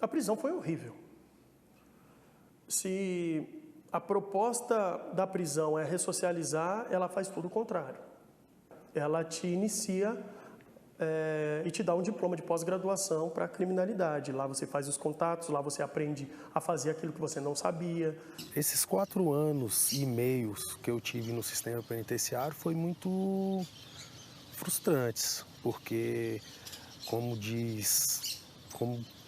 A prisão foi horrível. Se a proposta da prisão é ressocializar, ela faz tudo o contrário. Ela te inicia e te dá um diploma de pós-graduação para a criminalidade. Lá você faz os contatos, lá você aprende a fazer aquilo que você não sabia. Esses 4 anos e meio que eu tive no sistema penitenciário foi muito frustrantes, porque, como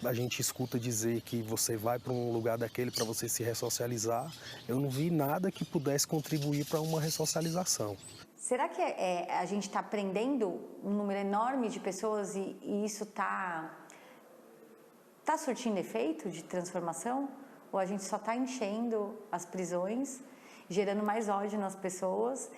a gente escuta dizer que você vai para um lugar daquele para você se ressocializar, eu não vi nada que pudesse contribuir para uma ressocialização. Será que a gente está prendendo um número enorme de pessoas e isso está surtindo efeito de transformação? Ou a gente só está enchendo as prisões, gerando mais ódio nas pessoas?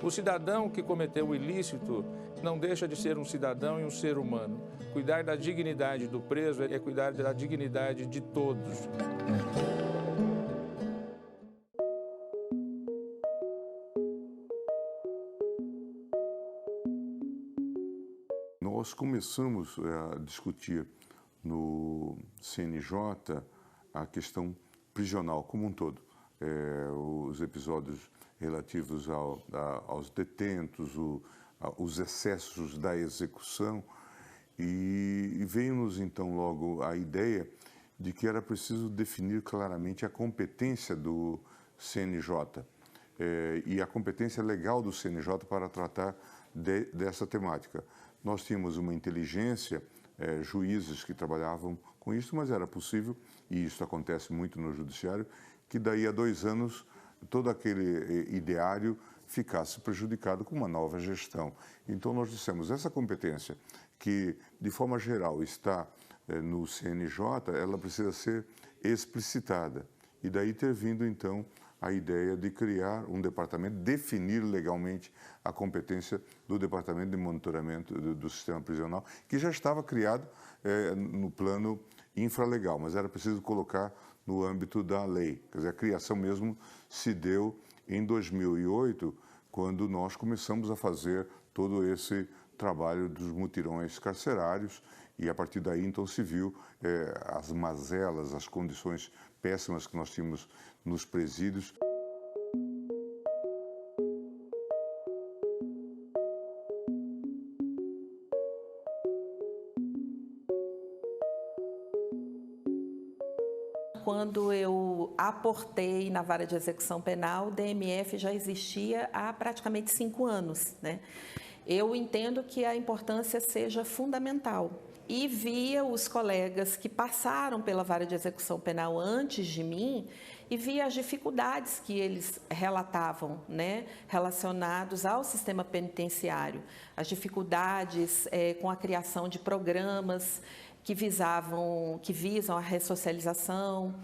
O cidadão que cometeu o ilícito não deixa de ser um cidadão e um ser humano. Cuidar da dignidade do preso é cuidar da dignidade de todos. Nós começamos a discutir no CNJ a questão prisional como um todo. Os episódios relativos aos detentos, os excessos da execução, e veio-nos então logo a ideia de que era preciso definir claramente a competência do CNJ e a competência legal do CNJ para tratar dessa temática. Nós tínhamos uma inteligência, juízes que trabalhavam com isso, mas era possível, e isso acontece muito no judiciário, que daí a 2 anos todo aquele ideário ficasse prejudicado com uma nova gestão. Então nós dissemos, essa competência que de forma geral está no CNJ, ela precisa ser explicitada. E daí ter vindo então a ideia de criar um departamento, definir legalmente a competência do Departamento de Monitoramento do Sistema Prisional, que já estava criado no plano infralegal, mas era preciso colocar no âmbito da lei. Quer dizer, a criação mesmo se deu em 2008, quando nós começamos a fazer todo esse trabalho dos mutirões carcerários, e a partir daí então se viu as mazelas, as condições péssimas que nós tínhamos nos presídios. Quando eu aportei na vara de execução penal, o DMF já existia há praticamente 5 anos, né? Eu entendo que a importância seja fundamental. E via os colegas que passaram pela vara de execução penal antes de mim e via as dificuldades que eles relatavam, né, relacionados ao sistema penitenciário. As dificuldades com a criação de programas que visam a ressocialização,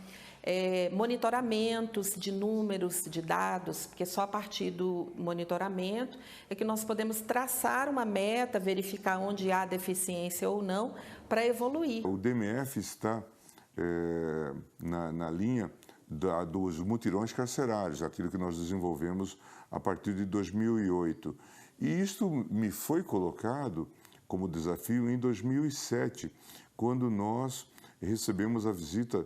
monitoramentos de números, de dados, porque só a partir do monitoramento é que nós podemos traçar uma meta, verificar onde há deficiência ou não, para evoluir. O DMF está na linha dos mutirões carcerários, aquilo que nós desenvolvemos a partir de 2008. E isso me foi colocado como desafio em 2007, quando nós recebemos a visita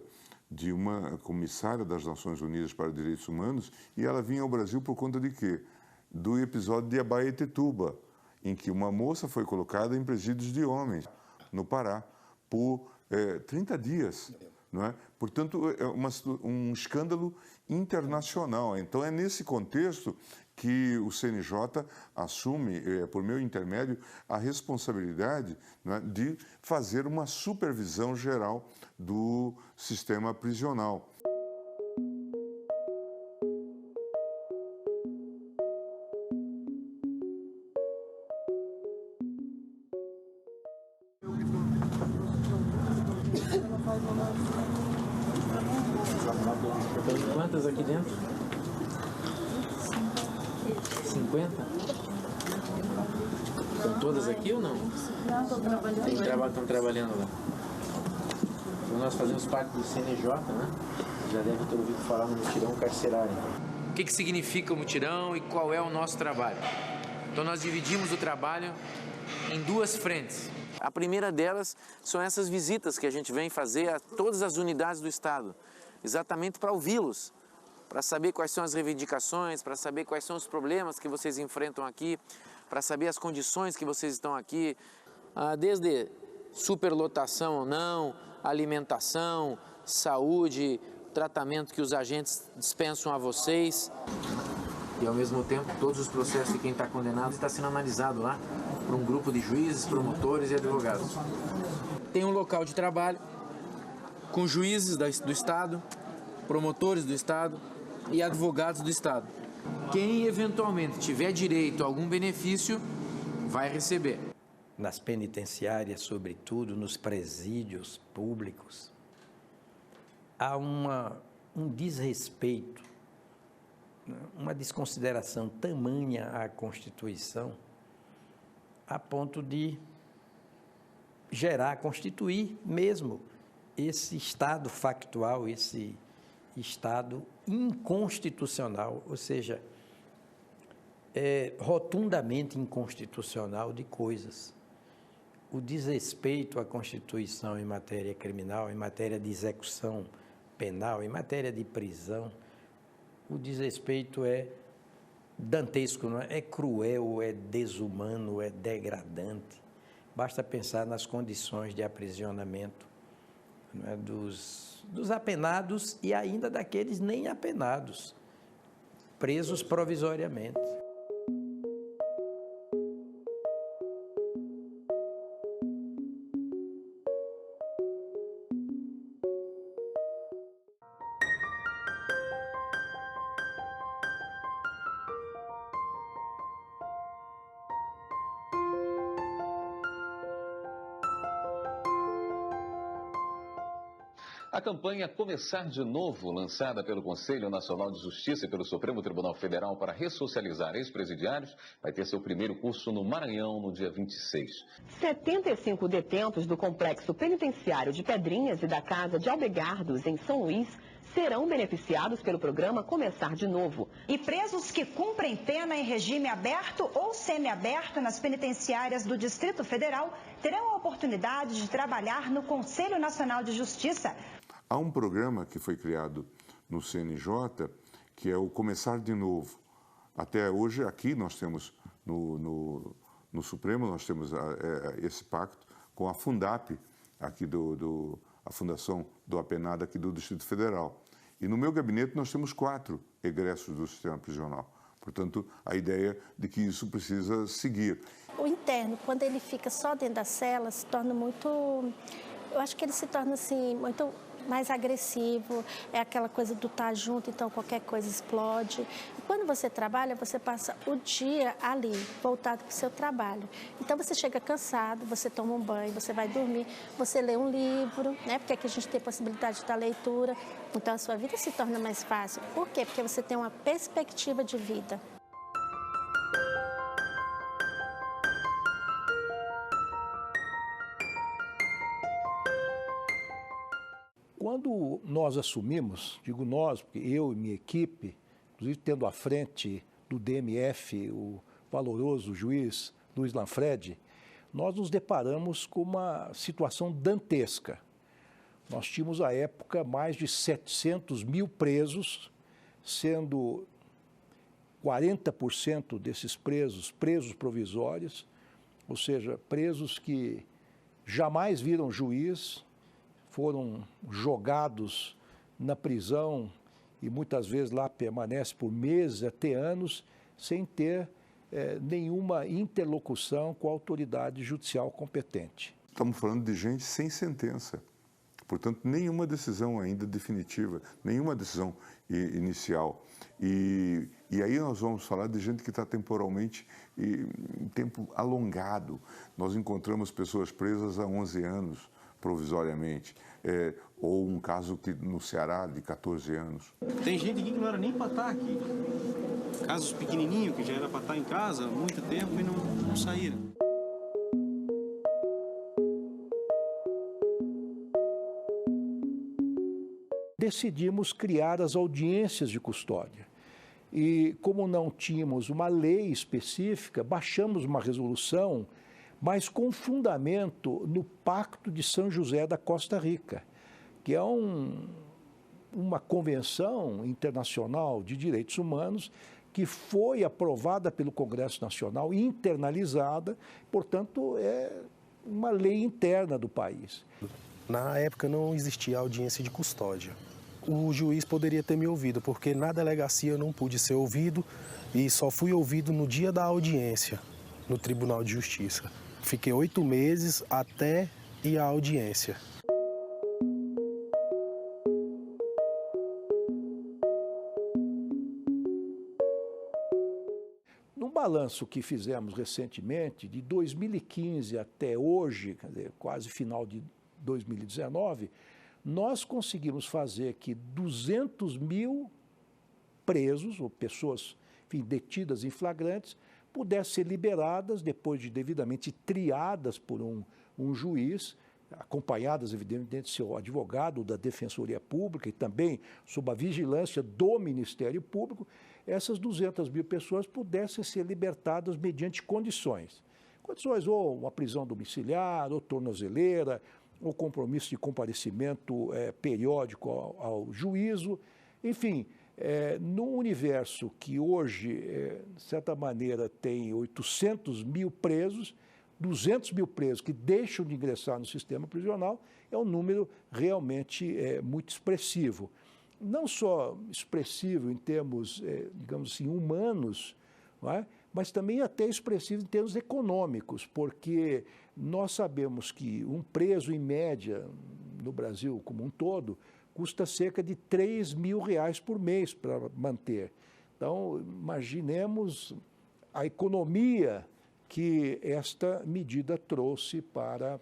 de uma comissária das Nações Unidas para Direitos Humanos, e ela vinha ao Brasil por conta de quê? Do episódio de Abaetetuba, em que uma moça foi colocada em presídios de homens, no Pará, por 30 dias. Não é? Portanto, é um escândalo internacional. Então, é nesse contexto que o CNJ assume, por meu intermédio, a responsabilidade, né, de fazer uma supervisão geral do sistema prisional. Quantas aqui dentro? 50? Estão todas aqui ou não? Não, estou trabalhando. Estão trabalhando lá. Então nós fazemos parte do CNJ, né? Já deve ter ouvido falar no mutirão carcerário. que significa o mutirão e qual é o nosso trabalho. Então nós dividimos o trabalho em duas frentes. A primeira delas são essas visitas que a gente vem fazer a todas as unidades do Estado, exatamente para ouvi-los, para saber quais são as reivindicações, para saber quais são os problemas que vocês enfrentam aqui, para saber as condições que vocês estão aqui, desde superlotação ou não, alimentação, saúde, tratamento que os agentes dispensam a vocês. E ao mesmo tempo, todos os processos de quem está condenado está sendo analisado lá por um grupo de juízes, promotores e advogados. Tem um local de trabalho com juízes do Estado, promotores do Estado e advogados do Estado. Quem eventualmente tiver direito a algum benefício, vai receber. Nas penitenciárias, sobretudo, nos presídios públicos, há um desrespeito, uma desconsideração tamanha à Constituição, a ponto de constituir mesmo esse Estado factual, esse Estado inconstitucional, ou seja, rotundamente inconstitucional de coisas. O desrespeito à Constituição em matéria criminal, em matéria de execução penal, em matéria de prisão, o desrespeito é dantesco, não é? É cruel, é desumano, é degradante. Basta pensar nas condições de aprisionamento, não é? dos apenados e ainda daqueles nem apenados, presos provisoriamente. A campanha Começar de Novo, lançada pelo Conselho Nacional de Justiça e pelo Supremo Tribunal Federal para ressocializar ex-presidiários, vai ter seu primeiro curso no Maranhão no dia 26. 75 detentos do Complexo Penitenciário de Pedrinhas e da Casa de Aldegardos, em São Luís, serão beneficiados pelo programa Começar de Novo. E presos que cumprem pena em regime aberto ou semiaberto nas penitenciárias do Distrito Federal terão a oportunidade de trabalhar no Conselho Nacional de Justiça. Há um programa que foi criado no CNJ, que é o Começar de Novo. Até hoje, aqui nós temos, no Supremo, nós temos esse pacto com a Fundap, aqui a Fundação do Apenado aqui do Distrito Federal. E no meu gabinete nós temos 4 egressos do sistema prisional. Portanto, a ideia de que isso precisa seguir. O interno, quando ele fica só dentro da cela, se torna muito... Eu acho que ele se torna, assim, muito mais agressivo, é aquela coisa do estar junto, então qualquer coisa explode. E quando você trabalha, você passa o dia ali, voltado para o seu trabalho. Então você chega cansado, você toma um banho, você vai dormir, você lê um livro, né? Porque aqui a gente tem possibilidade da leitura, então a sua vida se torna mais fácil. Por quê? Porque você tem uma perspectiva de vida. Quando nós assumimos, digo nós, porque eu e minha equipe, inclusive tendo à frente do DMF o valoroso juiz Luiz Lanfredi, nós nos deparamos com uma situação dantesca. Nós tínhamos, à época, mais de 700 mil presos, sendo 40% desses presos provisórios, ou seja, presos que jamais viram juiz, foram jogados na prisão e muitas vezes lá permanece por meses, até anos, sem ter nenhuma interlocução com a autoridade judicial competente. Estamos falando de gente sem sentença, portanto, nenhuma decisão ainda definitiva, nenhuma decisão inicial. E aí nós vamos falar de gente que está temporalmente, em tempo alongado. Nós encontramos pessoas presas há 11 anos, provisoriamente, ou um caso que no Ceará de 14 anos. Tem gente aqui que não era nem para estar aqui. Casos pequenininhos que já era para estar em casa há muito tempo e não saíram. Decidimos criar as audiências de custódia. E como não tínhamos uma lei específica, baixamos uma resolução, mas com fundamento no Pacto de São José da Costa Rica, que é uma convenção internacional de direitos humanos que foi aprovada pelo Congresso Nacional, internalizada, portanto, é uma lei interna do país. Na época não existia audiência de custódia. O juiz poderia ter me ouvido, porque na delegacia eu não pude ser ouvido e só fui ouvido no dia da audiência, no Tribunal de Justiça. Fiquei 8 meses até ir à audiência. No balanço que fizemos recentemente, de 2015 até hoje, quer dizer, quase final de 2019, nós conseguimos fazer que 200 mil presos, ou pessoas, enfim, detidas em flagrantes, pudessem ser liberadas depois de devidamente triadas por um juiz, acompanhadas, evidentemente, de seu advogado da Defensoria Pública e também sob a vigilância do Ministério Público, essas 200 mil pessoas pudessem ser libertadas mediante condições. Condições ou uma prisão domiciliar, ou tornozeleira, ou compromisso de comparecimento periódico ao juízo. Enfim, num universo que hoje, de certa maneira, tem 800 mil presos, 200 mil presos que deixam de ingressar no sistema prisional, é um número realmente muito expressivo. Não só expressivo em termos, digamos assim, humanos, não é? Mas também até expressivo em termos econômicos, porque nós sabemos que um preso, em média, no Brasil como um todo, custa cerca de R$3.000 por mês para manter. Então, imaginemos a economia que esta medida trouxe para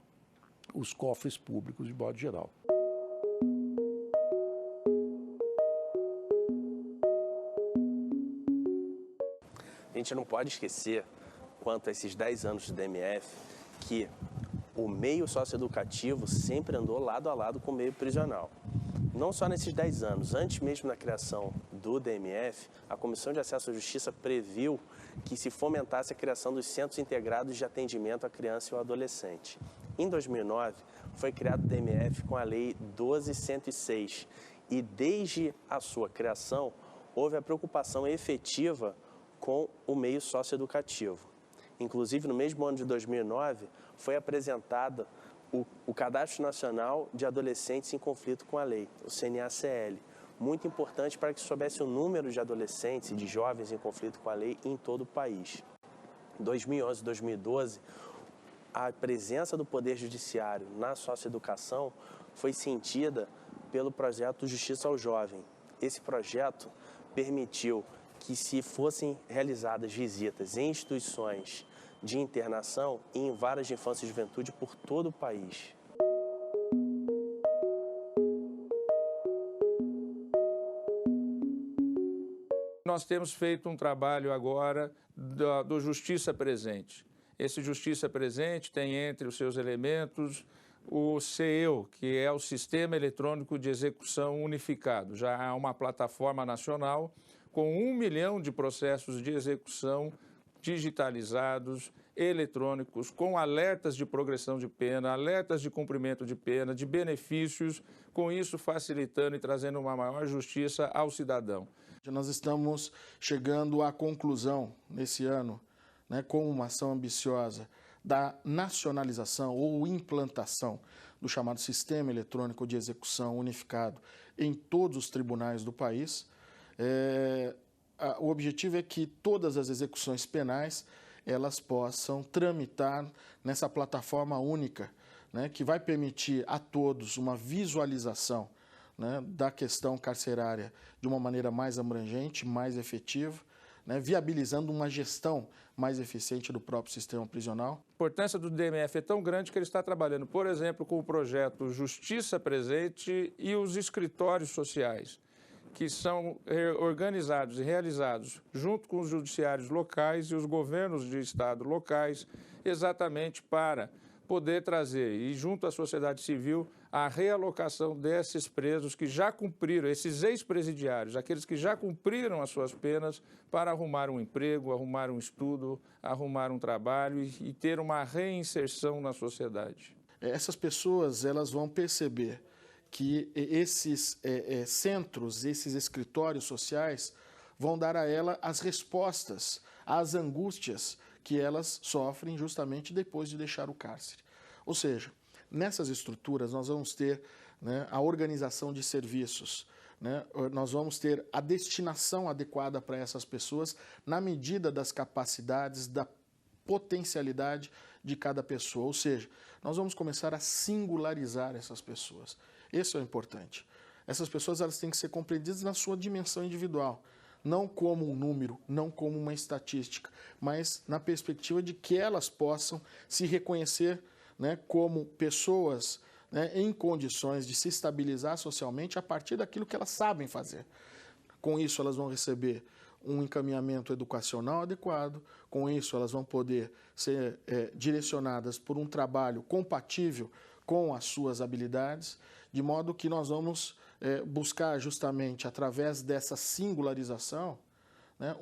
os cofres públicos de modo geral. A gente não pode esquecer, quanto a esses 10 anos de DMF, que o meio socioeducativo sempre andou lado a lado com o meio prisional. Não só nesses 10 anos, antes mesmo da criação do DMF, a Comissão de Acesso à Justiça previu que se fomentasse a criação dos Centros Integrados de Atendimento à Criança e ao Adolescente. Em 2009, foi criado o DMF com a Lei 12.106 e desde a sua criação, houve a preocupação efetiva com o meio socioeducativo. Inclusive, no mesmo ano de 2009, foi apresentado o Cadastro Nacional de Adolescentes em Conflito com a Lei, o CNACL, muito importante para que soubesse o número de adolescentes e de jovens em conflito com a lei em todo o país. Em 2011 e 2012, a presença do Poder Judiciário na socioeducação foi sentida pelo projeto Justiça ao Jovem. Esse projeto permitiu que se fossem realizadas visitas em instituições de internação e em varas de infância e juventude por todo o país. Nós temos feito um trabalho agora do Justiça Presente. Esse Justiça Presente tem entre os seus elementos o CEU, que é o Sistema Eletrônico de Execução Unificado. Já há uma plataforma nacional com 1 milhão de processos de execução digitalizados, eletrônicos, com alertas de progressão de pena, alertas de cumprimento de pena, de benefícios, com isso facilitando e trazendo uma maior justiça ao cidadão. Nós estamos chegando à conclusão, nesse ano, com uma ação ambiciosa, da nacionalização ou implantação do chamado Sistema Eletrônico de Execução Unificado em todos os tribunais do país. O objetivo é que todas as execuções penais elas possam tramitar nessa plataforma única, que vai permitir a todos uma visualização da questão carcerária de uma maneira mais abrangente, mais efetiva, viabilizando uma gestão mais eficiente do próprio sistema prisional. A importância do DMF é tão grande que ele está trabalhando, por exemplo, com o projeto Justiça Presente e os escritórios sociais, que são organizados e realizados junto com os judiciários locais e os governos de estado locais, exatamente para poder trazer, e junto à sociedade civil, a realocação desses presos que já cumpriram, esses ex-presidiários, aqueles que já cumpriram as suas penas, para arrumar um emprego, arrumar um estudo, arrumar um trabalho e ter uma reinserção na sociedade. Essas pessoas, elas vão perceber que esses centros, esses escritórios sociais, vão dar a ela as respostas às angústias que elas sofrem justamente depois de deixar o cárcere. Ou seja, nessas estruturas nós vamos ter, né, a organização de serviços, né, nós vamos ter a destinação adequada para essas pessoas na medida das capacidades, da potencialidade de cada pessoa. Ou seja, nós vamos começar a singularizar essas pessoas. Isso é importante. Essas pessoas, elas têm que ser compreendidas na sua dimensão individual, não como um número, não como uma estatística, mas na perspectiva de que elas possam se reconhecer, né, como pessoas, né, em condições de se estabilizar socialmente a partir daquilo que elas sabem fazer. Com isso, elas vão receber um encaminhamento educacional adequado, com isso elas vão poder ser direcionadas por um trabalho compatível com as suas habilidades, de modo que nós vamos buscar justamente, através dessa singularização, né,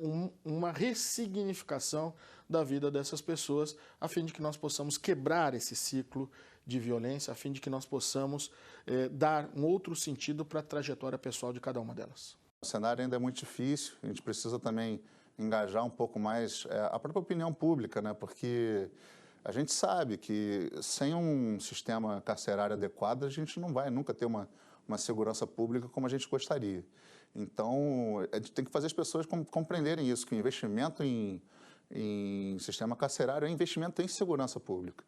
uma ressignificação da vida dessas pessoas, a fim de que nós possamos quebrar esse ciclo de violência, a fim de que nós possamos dar um outro sentido para a trajetória pessoal de cada uma delas. O cenário ainda é muito difícil, a gente precisa também engajar um pouco mais a própria opinião pública, né? Porque a gente sabe que sem um sistema carcerário adequado a gente não vai nunca ter uma segurança pública como a gente gostaria. Então, a gente tem que fazer as pessoas compreenderem isso, que o investimento em sistema carcerário é investimento em segurança pública.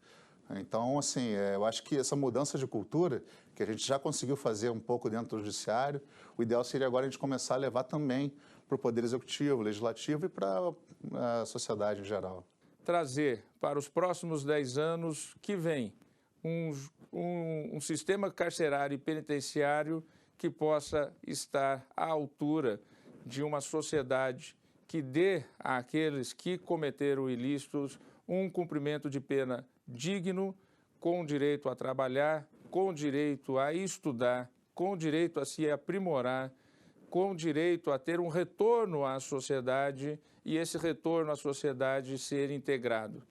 Então, assim, eu acho que essa mudança de cultura, que a gente já conseguiu fazer um pouco dentro do judiciário, o ideal seria agora a gente começar a levar também para o Poder Executivo, Legislativo e para a sociedade em geral. Trazer para os próximos 10 anos que vem um sistema carcerário e penitenciário que possa estar à altura de uma sociedade que dê àqueles que cometeram ilícitos um cumprimento de pena digno, com direito a trabalhar, com direito a estudar, com direito a se aprimorar, com direito a ter um retorno à sociedade e esse retorno à sociedade ser integrado.